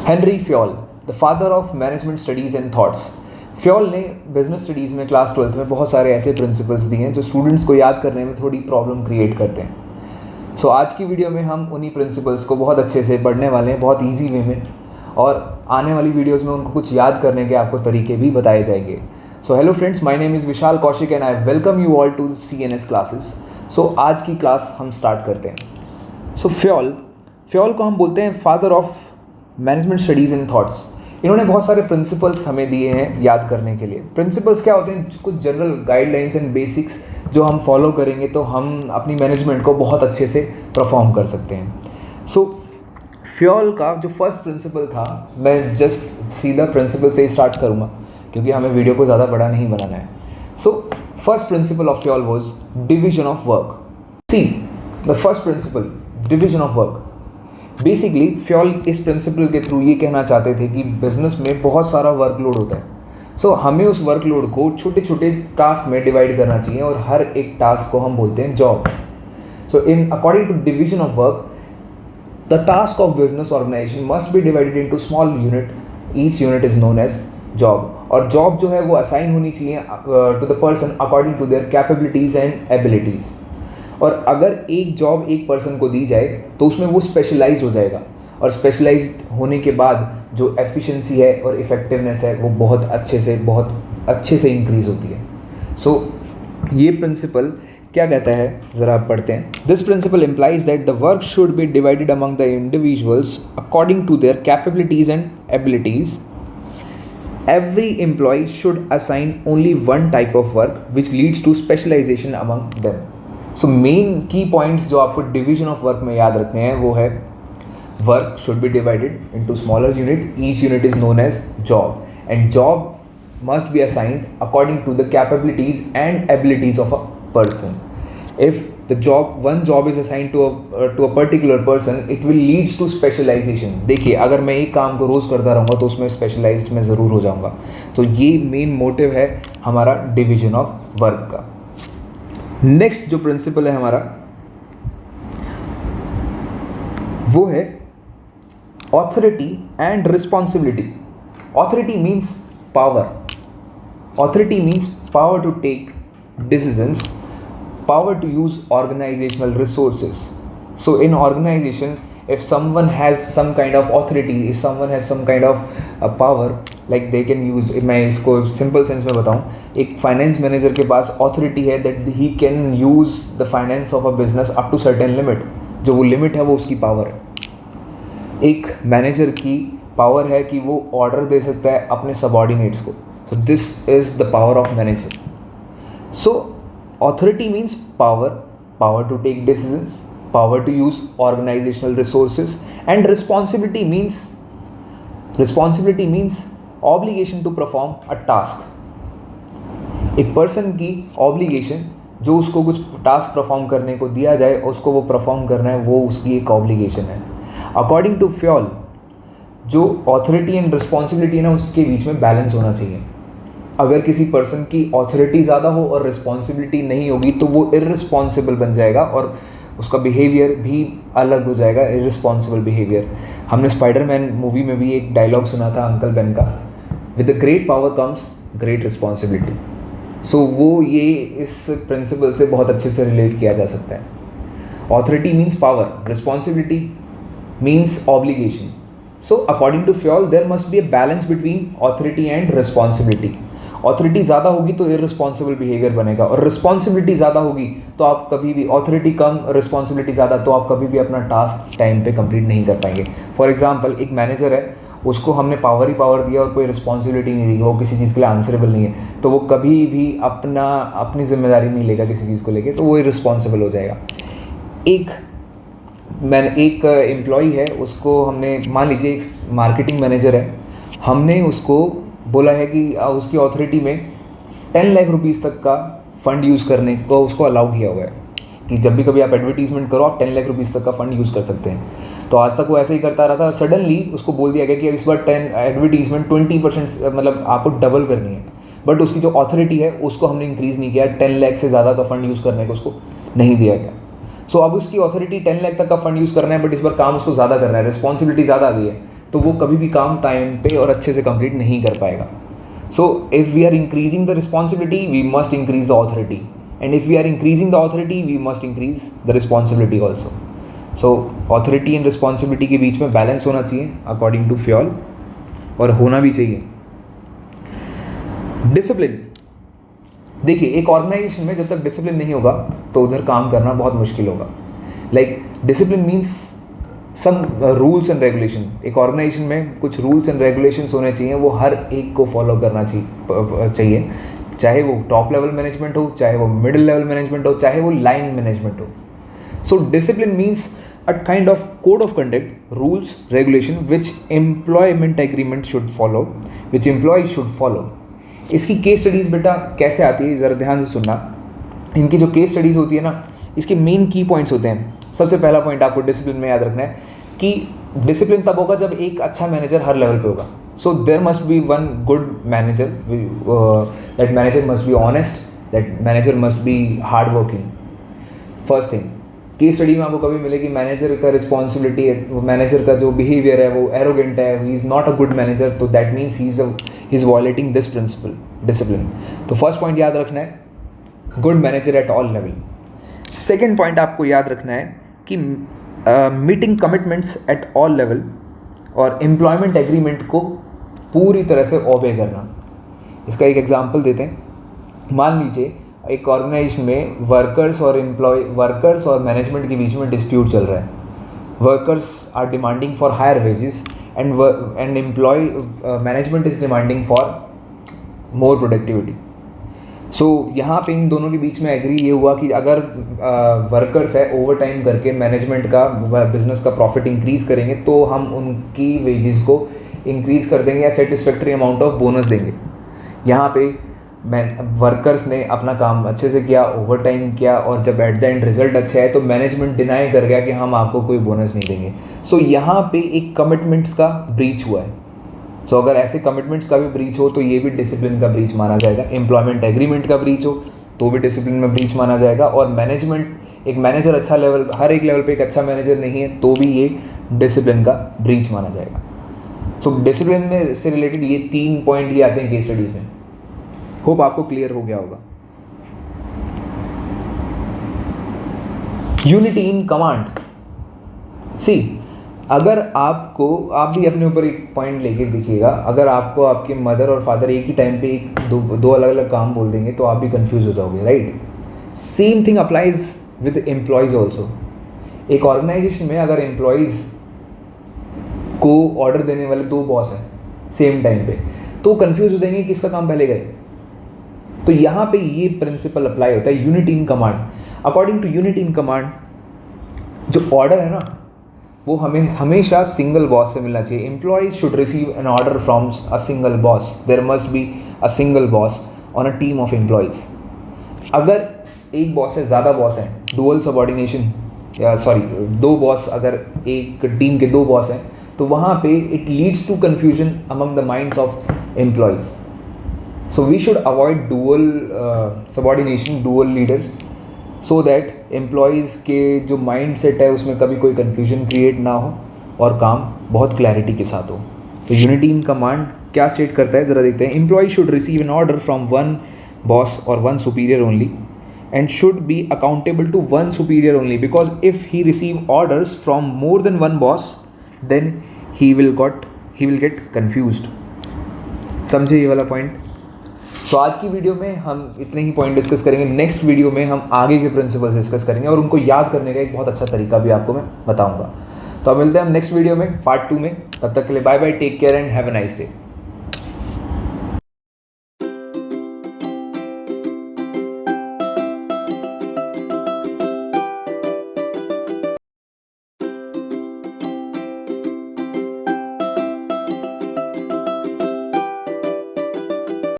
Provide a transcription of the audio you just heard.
Henry Fayol, the father of management studies and thoughts. Fayol ने business studies में class 12th में बहुत सारे ऐसे प्रिंसिपल्स दिए हैं जो स्टूडेंट्स को याद करने में थोड़ी प्रॉब्लम क्रिएट करते हैं। सो आज की वीडियो में हम उन्हीं प्रिंसिपल्स को बहुत अच्छे से पढ़ने वाले हैं, बहुत ईजी वे में, और आने वाली वीडियोज़ में उनको कुछ याद करने के आपको तरीके भी बताए जाएंगे। So hello friends, my name is Vishal Kaushik and I welcome you all to CNS classes. So आज की क्लास हम स्टार्ट करते हैं। सो फ्योल को हम बोलते हैं father of management studies and thoughts. इन्होंने बहुत सारे प्रिंसिपल्स हमें दिए हैं याद करने के लिए। प्रिंसिपल्स क्या होते हैं? कुछ जनरल गाइडलाइंस एंड बेसिक्स जो हम फॉलो करेंगे तो हम अपनी मैनेजमेंट को बहुत अच्छे से परफॉर्म कर सकते हैं। सो फ्योल का जो फर्स्ट प्रिंसिपल था, मैं जस्ट सीधा प्रिंसिपल से ही स्टार्ट करूँगा क्योंकि हमें वीडियो को ज़्यादा बड़ा नहीं बनाना है। So first principle of Fayol was division of work. See the first principle, division of work. Basically Fayol इस प्रिंसिपल के थ्रू ये कहना चाहते थे कि बिजनेस में बहुत सारा वर्कलोड होता है। सो हमें उस वर्कलोड को छोटे छोटे टास्क में डिवाइड करना चाहिए और हर एक टास्क को हम बोलते हैं job. So in according to division of work, the task of business organization must be divided into small unit. Each unit is known as job. और जॉब जो है वो असाइन होनी चाहिए to the person according to their capabilities and abilities. और अगर एक job एक पर्सन को दी जाए तो उसमें वो स्पेशलाइज हो जाएगा, और स्पेशलाइज होने के बाद जो एफिशिएंसी है और इफ़ेक्टिवनेस है वो बहुत अच्छे से इंक्रीज़ होती है। सो ये प्रिंसिपल क्या कहता है, ज़रा आप पढ़ते हैं। This principle implies that the work should be divided among the individuals according to their capabilities and abilities. Every employee should assign only one type of work which leads to specialization among them. So main key points जो आपको division of work में याद रखने हैं वो है work should be divided into smaller unit. Each unit is known as job, and job must be assigned according to the capabilities and abilities of a person. If the one job is assigned to a particular person, it will leads to specialization. देखिए, अगर मैं एक काम को रोज़ करता रहूँगा तो उसमें स्पेशलाइज्ड मैं ज़रूर हो जाऊँगा। तो ये मेन मोटिव है हमारा डिवीजन ऑफ वर्क का। नेक्स्ट जो प्रिंसिपल है हमारा वो है authority and responsibility. Authority means power. Authority means power to take decisions, power to use organizational resources. So in organization, if someone has some kind of authority, if someone has some kind of power, like they can use, मैं इसको simple sense में बताऊँ, एक finance manager के पास authority है that he can use the finance of a business up to certain limit. जो वो limit है वो उसकी power है। एक manager की power है कि वो order दे सकता है अपने subordinates को। So this is the power of manager. So authority means power to take decisions, power to use organizational resources, and responsibility means obligation to perform a task. एक person की obligation, जो उसको कुछ task perform करने को दिया जाए उसको वो परफॉर्म करना है, वो उसकी एक ऑब्लिगेशन है। अकॉर्डिंग टू फ्योल, जो ऑथोरिटी एंड रिस्पॉन्सिबिलिटी है ना, उसके बीच में बैलेंस होना चाहिए। अगर किसी पर्सन की ऑथोरिटी ज़्यादा हो और रिस्पॉन्सिबिलिटी नहीं होगी तो वो इररिस्पॉन्सिबल बन जाएगा और उसका बिहेवियर भी अलग हो जाएगा, इररिस्पॉन्सिबल बिहेवियर। हमने स्पाइडरमैन मूवी में भी एक डायलॉग सुना था अंकल बेन का, with the great power comes great responsibility. So वो ये इस प्रिंसिपल से बहुत अच्छे से रिलेट किया जा सकता है। Authority means power, responsibility means obligation. So according to Fayol there must be a balance between authority and responsibility. Authority ज़्यादा होगी तो इररिस्पॉन्सिबल बिहेवियर बनेगा, और रिस्पॉन्सिबिलिटी ज़्यादा होगी तो आप कभी भी, ऑथोरिटी कम रिस्पॉन्सिबिलिटी ज़्यादा, तो आप कभी भी अपना टास्क टाइम पे कंप्लीट नहीं कर पाएंगे। फॉर एग्जांपल, एक मैनेजर है, उसको हमने पावर ही पावर दिया और कोई रिस्पॉन्सिबिलिटी नहीं दी, वो किसी चीज़ के लिए आंसरेबल नहीं है, तो वो कभी भी अपनी जिम्मेदारी नहीं लेगा किसी चीज़ को लेके, तो वो इररिस्पॉन्सिबल हो जाएगा। एक एम्प्लॉई है, उसको हमने, मान लीजिए एक मार्केटिंग मैनेजर है, हमने उसको बोला है कि उसकी ऑथोरिटी में 10 लाख रुपीज़ तक का फ़ंड यूज़ करने को उसको अलाउ किया हुआ है कि जब भी कभी आप एडवर्टीज़मेंट करो आप 10 लाख रुपीज़ तक का फ़ंड यूज़ कर सकते हैं। तो आज तक वो ऐसे ही करता रहा था, और सडनली उसको बोल दिया गया कि इस बार 10 एडवर्टीज़मेंट 20% मतलब आपको डबल करनी है। बट उसकी जो ऑथोरिटी है उसको हमने इंक्रीज़ नहीं किया, 10 लाख से ज़्यादा का फ़ंड यूज़ करने को उसको नहीं दिया गया। सो अब उसकी ऑथोरिटी 10 लाख तक का फंड यूज़ करना है, बट इस बार काम उसको ज़्यादा करना है, रिस्पॉन्सिबिलिटी ज़्यादा आ गई है, तो वो कभी भी काम टाइम पे और अच्छे से कंप्लीट नहीं कर पाएगा. So if we are increasing the responsibility, we must increase the authority, and if we are increasing the authority, we must increase the responsibility also. So authority and responsibility के बीच में balance होना चाहिए according to Fayol, और होना भी चाहिए. Discipline. देखिए, एक ऑर्गेनाइजेशन में जब तक डिसिप्लिन नहीं होगा तो उधर काम करना बहुत मुश्किल होगा. Like discipline means some rules and regulation. एक ऑर्गेनाइजेशन में कुछ रूल्स एंड रेगुलेशंस होने चाहिए, वो हर एक को फॉलो करना चाहिए, चाहे वो टॉप लेवल मैनेजमेंट हो, चाहे वो मिडिल लेवल मैनेजमेंट हो, चाहे वो लाइन मैनेजमेंट हो. So discipline means a kind of code of conduct, rules, regulation which employment agreement should follow, which employees should follow. इसकी केस स्टडीज़ बेटा कैसे आती है, ज़रा ध्यान से सुनना. इनकी जो केस स्टडीज़ होती है ना, इसके मेन की पॉइंट्स होते हैं. सबसे पहला पॉइंट आपको डिसिप्लिन में याद रखना है कि डिसिप्लिन तब होगा जब एक अच्छा मैनेजर हर लेवल पे होगा. So there must be one good manager. That manager must be honest, that manager must be hard working. First thing, case study में आपको कभी मिले कि मैनेजर का रिस्पॉन्सिबिलिटी है, वो मैनेजर का जो बिहेवियर है वो एरोगेंट है, he is not a good manager, तो that means he is violating this principle, discipline. तो फर्स्ट पॉइंट याद रखना है, good manager at all level. Second point आपको याद रखना है कि meeting commitments at all level और एम्प्लॉयमेंट एग्रीमेंट को पूरी तरह से ओबे करना. इसका एक एग्जांपल देते हैं. मान लीजिए एक ऑर्गेनाइजेशन में वर्कर्स और मैनेजमेंट के बीच में डिस्प्यूट चल रहा है. Workers are demanding for higher wages and management is demanding for more productivity. So यहाँ पे इन दोनों के बीच में एग्री ये हुआ कि अगर वर्कर्स है ओवर टाइम करके मैनेजमेंट का बिजनेस का प्रॉफिट इंक्रीज़ करेंगे तो हम उनकी वेजेस को इंक्रीज़ कर देंगे या सेटिस्फैक्ट्री अमाउंट ऑफ बोनस देंगे. यहाँ पे वर्कर्स ने अपना काम अच्छे से किया, ओवर टाइम किया, और जब एट द एंड रिजल्ट अच्छा है तो मैनेजमेंट डिनाई कर गया कि हम आपको कोई बोनस नहीं देंगे. सो यहाँ पे एक कमिटमेंट्स का ब्रीच हुआ है. सो अगर ऐसे कमिटमेंट्स का भी ब्रीच हो तो ये भी डिसिप्लिन का ब्रीच माना जाएगा. एम्प्लॉयमेंट एग्रीमेंट का ब्रीच हो तो भी डिसिप्लिन में ब्रीच माना जाएगा. और एक मैनेजर अच्छा लेवल, हर एक लेवल पे एक अच्छा मैनेजर नहीं है तो भी ये डिसिप्लिन का ब्रीच माना जाएगा. सो डिसिप्लिन में से रिलेटेड ये 3 पॉइंट ही आते हैं केस स्टडीज़ में. होप आपको क्लियर हो गया होगा. Unity in command. सी, अगर आप भी अपने ऊपर एक पॉइंट लेके देखिएगा, अगर आपको आपके मदर और फादर एक ही टाइम पे दो अलग अलग काम बोल देंगे तो आप भी कंफ्यूज हो जाओगे, right. Same thing applies with employees also. एक ऑर्गेनाइजेशन में अगर एम्प्लॉयज़ को ऑर्डर देने वाले 2 बॉस हैं सेम टाइम पे तो कंफ्यूज हो जाएंगे किसका काम पहले करे. तो यहाँ पे ये प्रिंसिपल अप्लाई होता है, unity in command. According to unity in command जो ऑर्डर है ना वो हमें हमेशा सिंगल बॉस से मिलना चाहिए. Employees should receive an order from a single boss. There must be a single boss on a team of employees. अगर एक बॉस है, ज़्यादा बॉस हैं, डुअल सबऑर्डिनेशन, या सॉरी 2 बॉस, अगर एक टीम के 2 बॉस हैं तो वहाँ पे it leads to confusion among the minds of employees. So we should avoid dual subordination, dual leaders, so that employees के जो माइंड सेट है उसमें कभी कोई कन्फ्यूजन क्रिएट ना हो और काम बहुत क्लैरिटी के साथ हो. तो यूनिटी इन कमांड क्या स्टेट करता है ज़रा देखते हैं. Employee should receive an order from 1 boss और 1 superior only and should be accountable to 1 superior only, because if he receive orders from more than 1 boss then he will get confused. समझे ये वाला point. तो आज की video में हम इतने ही पॉइंट डिस्कस करेंगे. नेक्स्ट वीडियो में हम आगे के प्रिंसिपल्स डिस्कस करेंगे और उनको याद करने का एक बहुत अच्छा तरीका भी आपको मैं बताऊंगा. तो अब मिलते हैं हम नेक्स्ट वीडियो में, पार्ट 2 में. तब तक के लिए bye bye, take care and have a nice day.